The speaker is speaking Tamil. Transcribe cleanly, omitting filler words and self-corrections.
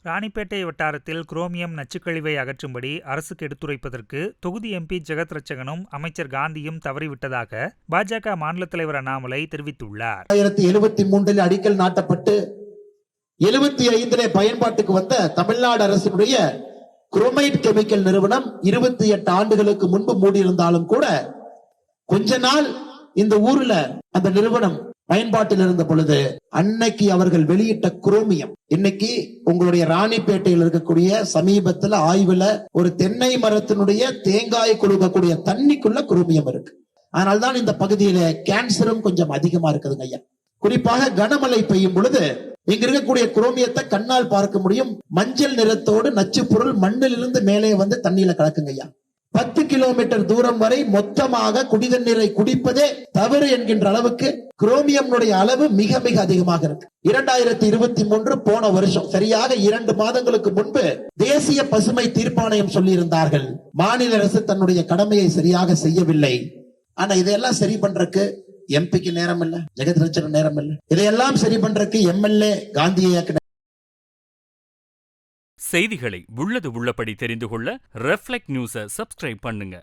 ராணிப்பேட்டை வட்டாரத்தில் குரோமியம் நச்சுக்கழிவை அகற்றும்படி அரசுக்கு எடுத்துரைப்பதற்கு தொகுதி எம்பி ஜெகத் ரட்சகனும் அமைச்சர் காந்தியும் தவறிவிட்டதாக பாஜக மாநில தலைவர் அண்ணாமலை தெரிவித்துள்ளார். 1973 அடிக்கல் நாட்டப்பட்டு 75 பயன்பாட்டுக்கு வந்த தமிழ்நாடு அரசினுடைய குரோமைட் கெமிக்கல் நிறுவனம் 28 ஆண்டுகளுக்கு முன்பு மூடியிருந்தாலும் கூட கொஞ்ச நாள் இந்த ஊர்ல அந்த நிறுவனம் பயன்பாட்டில் இருந்த பொழுது அன்னைக்கு அவர்கள் வெளியிட்ட குரோமியம் இன்னைக்கு உங்களுடைய ராணிப்பேட்டையில் இருக்கக்கூடிய சமீபத்தில் ஆய்வுல ஒரு தென்னை மரத்தினுடைய தேங்காய் கொடுக்கக்கூடிய தண்ணிக்குள்ள குரோமியம் இருக்கு. அதனால்தான் இந்த பகுதியில கேன்சரும் கொஞ்சம் அதிகமா இருக்குதுங்க ஐயா. குறிப்பாக கனமழை பெய்யும் பொழுது இங்க இருக்கக்கூடிய குரோமியத்தை கண்ணால் பார்க்க முடியும். மஞ்சள் நிறத்தோடு நச்சு பொருள் மண்ணிலிருந்து மேலே வந்து தண்ணியில கலக்குங்க ஐயா. 10 கிலோமீட்டர் தூரம் வரை மொத்தமாக குடிதண்ணீரை குடிப்பதே தவறு என்கின்ற அளவுக்கு குரோமியம் அளவு மிக மிக அதிகமாக இருக்கு. 2023 போன வருஷம் சரியாக 2 மாதங்களுக்கு முன்பு தேசிய பசுமை தீர்ப்பாணையம் சொல்லி இருந்தார்கள், மாநில அரசு தன்னுடைய கடமையை சரியாக செய்யவில்லை. ஆனா இதையெல்லாம் சரி பண்றதுக்கு எம்பிக்கு நேரம் இல்ல, ஜெகத் ரட்சகன் நேரம் இல்ல. இதையெல்லாம் சரி பண்றதுக்கு எம்எல்ஏ காந்தியை செய்திகளை உள்ளது உள்ளபடி தெரிந்து கொள்ள ரெஃப்ளெக்ட் நியூஸை சப்ஸ்கிரைப் பண்ணுங்க.